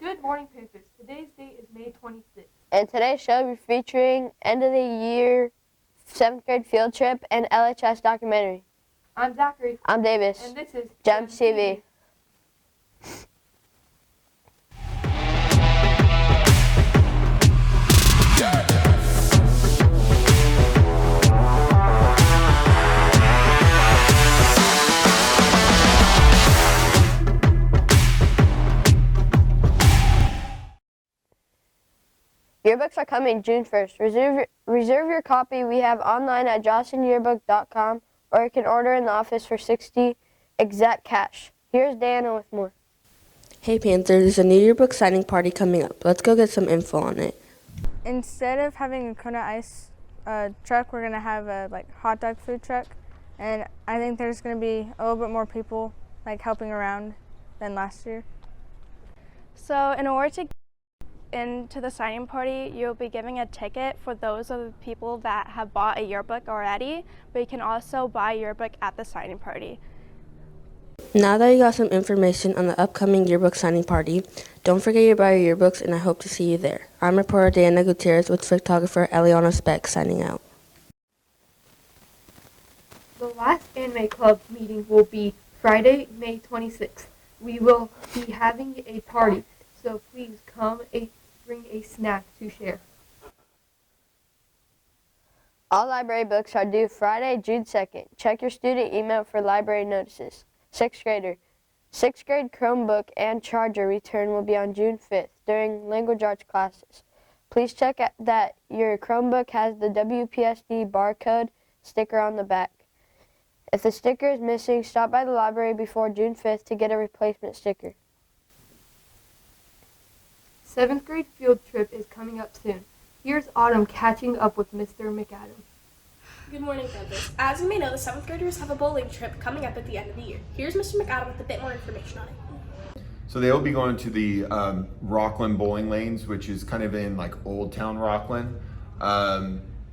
Good morning, Panthers. Today's date is May 26th. And today's show will be featuring end of the year 7th grade field trip and LHS documentary. I'm Zachary. I'm Davis. And this is GEMS TV. Yearbooks are coming June 1st. Reserve your copy we have online at joslinyearbook.com, or you can order in the office for $60 exact cash. Here's Diana with more. Hey Panthers, there's a new yearbook signing party coming up. Let's go get some info on it. Instead of having a Kona Ice truck, we're going to have a hot dog food truck. And I think there's going to be a little bit more people helping around than last year. So in order to get into the signing party, you'll be giving a ticket for those of the people that have bought a yearbook already, but you can also buy a yearbook at the signing party. Now that you got some information on the upcoming yearbook signing party, don't forget to buy your yearbooks, and I hope to see you there. I'm reporter Diana Gutierrez with photographer Eliana Speck signing out. The last Anime Club meeting will be Friday, May 26th. We will be having a party, so please come bring a snack to share. All library books are due Friday, June 2nd. Check your student email for library notices. 6th grader. 6th grade Chromebook and charger return will be on June 5th during language arts classes. Please check that your Chromebook has the WPSD barcode sticker on the back. If the sticker is missing, stop by the library before June 5th to get a replacement sticker. 7th grade field trip is coming up soon. Here's Autumn catching up with Mr. McAdam. Good morning, Panthers. As you may know, the 7th graders have a bowling trip coming up at the end of the year. Here's Mr. McAdam with a bit more information on it. So they will be going to the Rockland bowling lanes, which is kind of in Old Town Rockland.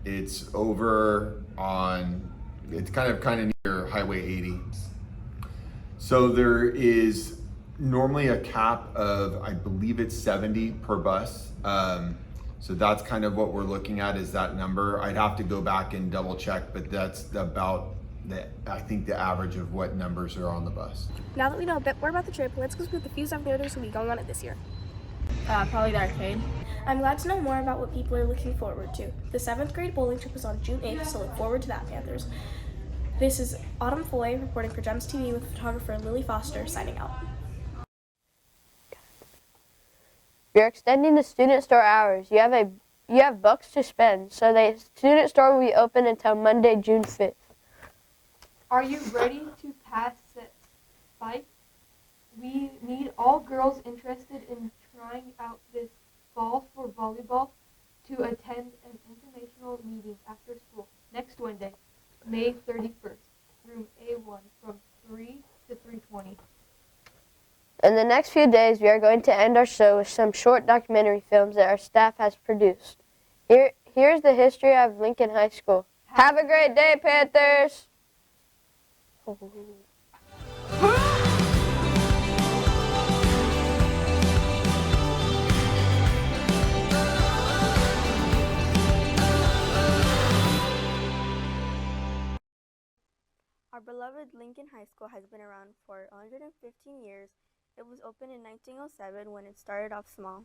It's over on, it's kind of near Highway 80. So there is normally a cap of, I believe it's 70 per bus. So that's kind of what we're looking at, is that number. I'd have to go back and double check, but that's about I think the average of what numbers are on the bus. Now that we know a bit more about the trip, let's go see what the few 7th graders will be going on it this year. Probably the arcade. I'm glad to know more about what people are looking forward to. The 7th grade bowling trip is on June 8th, so look forward to that, Panthers. This is Autumn Foy reporting for GEMS TV with photographer Lily Foster signing out. You're extending the student store hours. You have bucks to spend, so the student store will be open until Monday, June 5th. Are you ready to pass set fight? We need all girls interested in trying out this fall for volleyball to attend an informational meeting after school next Wednesday, May 31st, room A1 from 3 to 3:20. In the next few days, we are going to end our show with some short documentary films that our staff has produced. Here's the history of Lincoln High School. Have a great day, Panthers! Our beloved Lincoln High School has been around for 115 years. It was opened in 1907 when it started off small.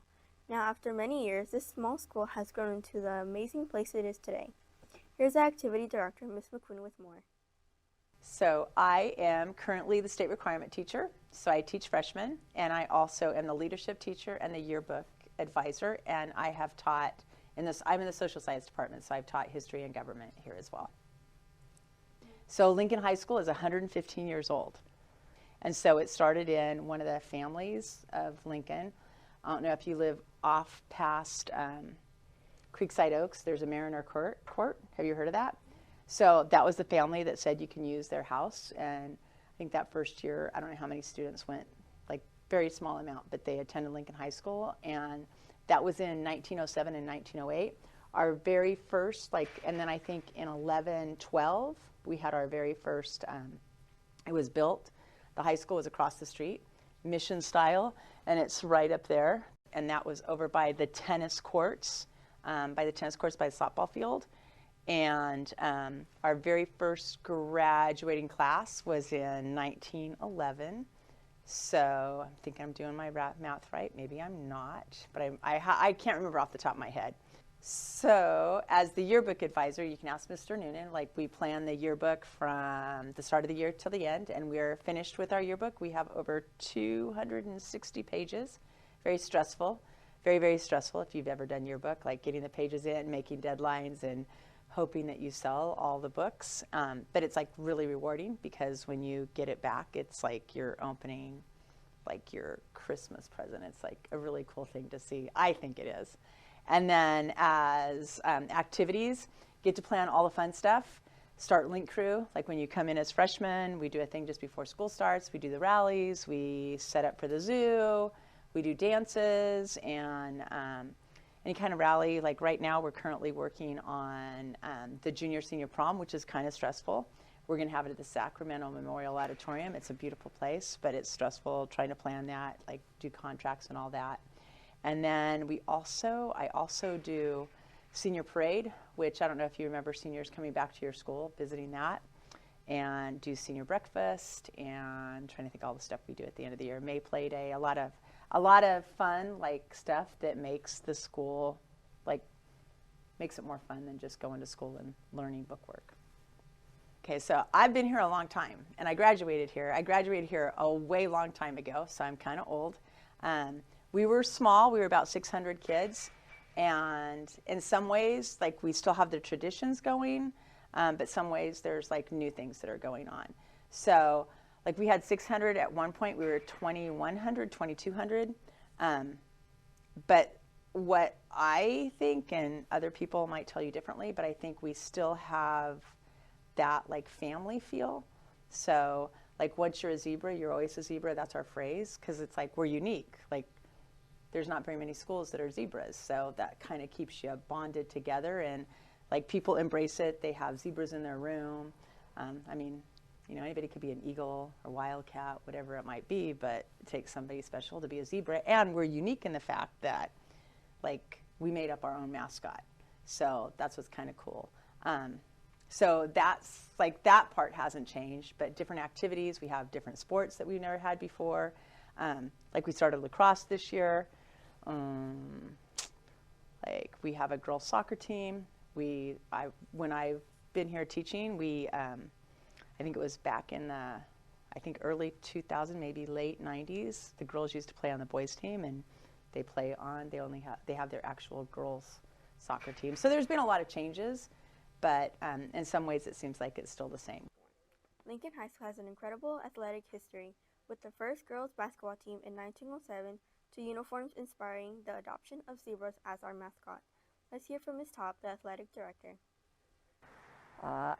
Now, after many years, this small school has grown into the amazing place it is today. Here's the activity director, Ms. McQueen, with more. So I am currently the state requirement teacher, so I teach freshmen, and I also am the leadership teacher and the yearbook advisor, and I have taught I'm in the social science department, so I've taught history and government here as well. So Lincoln High School is 115 years old. And so it started in one of the families of Lincoln. I don't know if you live off past Creekside Oaks, there's a Mariner Court. Have you heard of that? So that was the family that said you can use their house. And I think that first year, I don't know how many students went, very small amount, but they attended Lincoln High School. And that was in 1907 and 1908. Our very first, and then I think in 11, 12, we had our very first, it was built. The high school was across the street, mission style, and it's right up there. and that was over by the tennis courts, by the softball field. And our very first graduating class was in 1911. So I'm thinking I'm doing my math right. Maybe I'm not, but I can't remember off the top of my head. So as the yearbook advisor, you can ask Mr. Noonan, like we plan the yearbook from the start of the year till the end, and we're finished with our yearbook. We have over 260 pages. Very stressful, very, very stressful if you've ever done yearbook, like getting the pages in, making deadlines, and hoping that you sell all the books. But it's like really rewarding because when you get it back, it's like you're opening like your Christmas present. It's like a really cool thing to see. I think it is. And then as activities, get to plan all the fun stuff. Start Link Crew, like when you come in as freshmen, we do a thing just before school starts. We do the rallies, we set up for the zoo, we do dances, and any kind of rally. Like right now, we're currently working on the junior senior prom, which is kind of stressful. We're going to have it at the Sacramento Memorial Auditorium. It's a beautiful place, but it's stressful trying to plan that, like do contracts and all that. And then I also do senior parade, which I don't know if you remember seniors coming back to your school, visiting that, and do senior breakfast, and trying to think all the stuff we do at the end of the year. May Play Day, a lot of fun like stuff that makes the school makes it more fun than just going to school and learning bookwork. Okay, so I've been here a long time, and I graduated here. I graduated here a way long time ago, so I'm kind of old. We were small. We were about 600 kids, and in some ways, like we still have the traditions going, but some ways there's like new things that are going on. So like we had 600 at one point. We were 2,100, 2,200. But what I think, and other people might tell you differently, but I think we still have that like family feel. So like once you're a zebra, you're always a zebra. That's our phrase, because it's like we're unique. Like there's not very many schools that are zebras, so that kind of keeps you bonded together, and like people embrace it. They have zebras in their room. I mean, you know, anybody could be an eagle or wildcat, whatever it might be, but it takes somebody special to be a zebra. And we're unique in the fact that like we made up our own mascot, so that's what's kind of cool. So that's like that part hasn't changed, but different activities. We have different sports that we've never had before. Like we started lacrosse this year. Like we have a girls soccer team. When I've been here teaching, I think it was back in the, early 2000, maybe late 90s. The girls used to play on the boys team, and they have their actual girls soccer team. So there's been a lot of changes, but in some ways it seems like it's still the same. Lincoln High School has an incredible athletic history, with the first girls basketball team in 1907 to uniforms inspiring the adoption of zebras as our mascot. Let's hear from Ms. Top, the athletic director.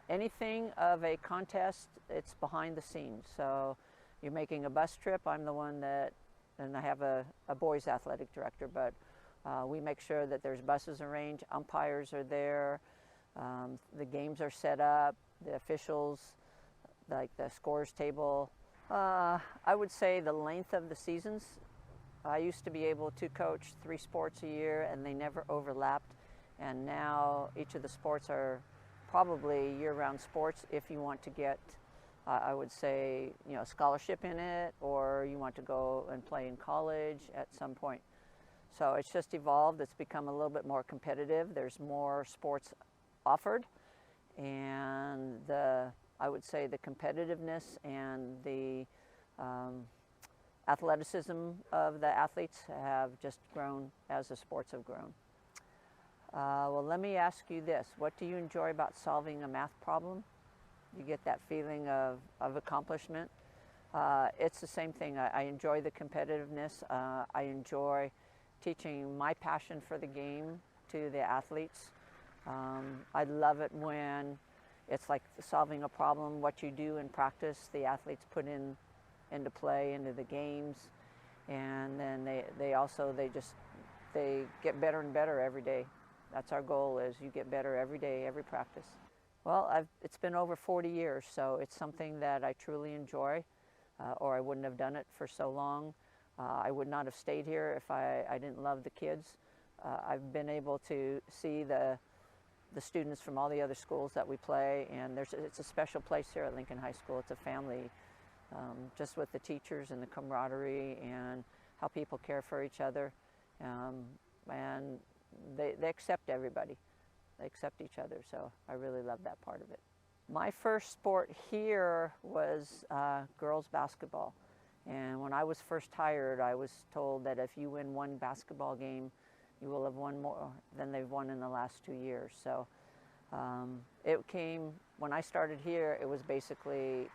Anything of a contest, it's behind the scenes. So you're making a bus trip, I'm the one that, and I have a boys athletic director, but we make sure that there's buses arranged, umpires are there, the games are set up, the officials, like the scores table. I would say the length of the seasons. I used to be able to coach 3 sports a year, and they never overlapped. And now each of the sports are probably year-round sports if you want to get, I would say, you know, a scholarship in it, or you want to go and play in college at some point. So it's just evolved. It's become a little bit more competitive. There's more sports offered, and I would say the competitiveness and the athleticism of the athletes have just grown as the sports have grown. Well, let me ask you this. What do you enjoy about solving a math problem? You get that feeling of accomplishment. It's the same thing. I enjoy the competitiveness. I enjoy teaching my passion for the game to the athletes. I love it when it's like solving a problem, what you do in practice, the athletes put into play, into the games, and then they get better and better every day. That's our goal, is you get better every day, every practice. Well, it's been over 40 years, so it's something that I truly enjoy, or I wouldn't have done it for so long. I would not have stayed here if I didn't love the kids. I've been able to see the students from all the other schools that we play, and it's a special place here at Lincoln High School. It's a family, just with the teachers and the camaraderie and how people care for each other, and they accept everybody. They accept each other, so I really love that part of it. My first sport here was girls basketball, and when I was first hired, I was told that if you win one basketball game, you will have won more than they've won in the last 2 years. So it came, when I started here, it was basically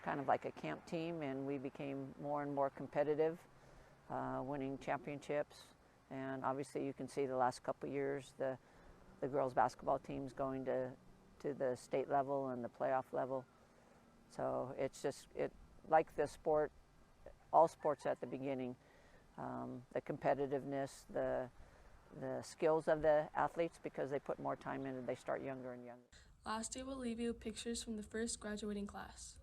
kind of like a camp team, and we became more and more competitive, winning championships. And obviously you can see the last couple of years, the girls basketball team's going to the state level and the playoff level. So it's just, like the sport, all sports at the beginning, the competitiveness, the skills of the athletes, because they put more time in and they start younger and younger. Last year will leave you pictures from the first graduating class.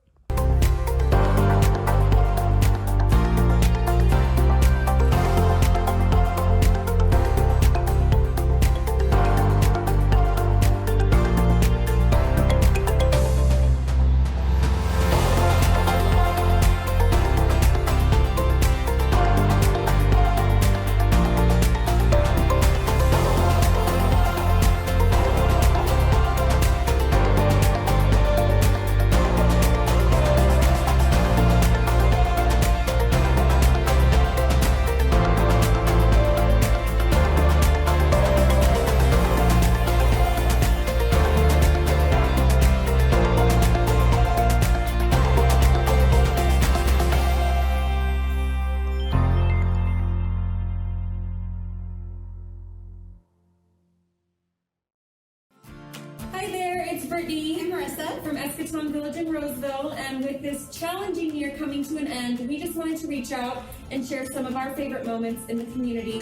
Hi there, it's Brittany and Marissa from Eschaton Village in Roseville, and with this challenging year coming to an end, we just wanted to reach out and share some of our favorite moments in the community.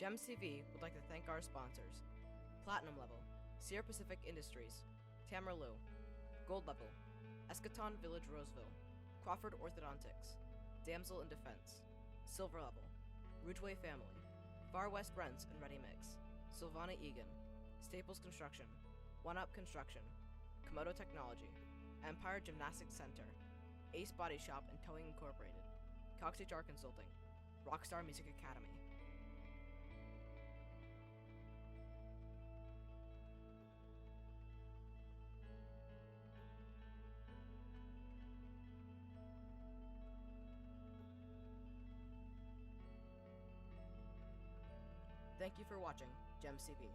GEMS TV would like to thank our sponsors: Platinum Level, Sierra Pacific Industries, Tamerloo; Gold Level, Eschaton Village Roseville, Crawford Orthodontics, Damsel in Defense; Silver Level, Ridgeway Family, Far West Rents and Ready Mix, Sylvana Egan, Staples Construction, One Up Construction, Komodo Technology, Empire Gymnastics Center, Ace Body Shop and Towing Incorporated, Cox HR Consulting, Rockstar Music Academy. Thank you for watching GEMS TV.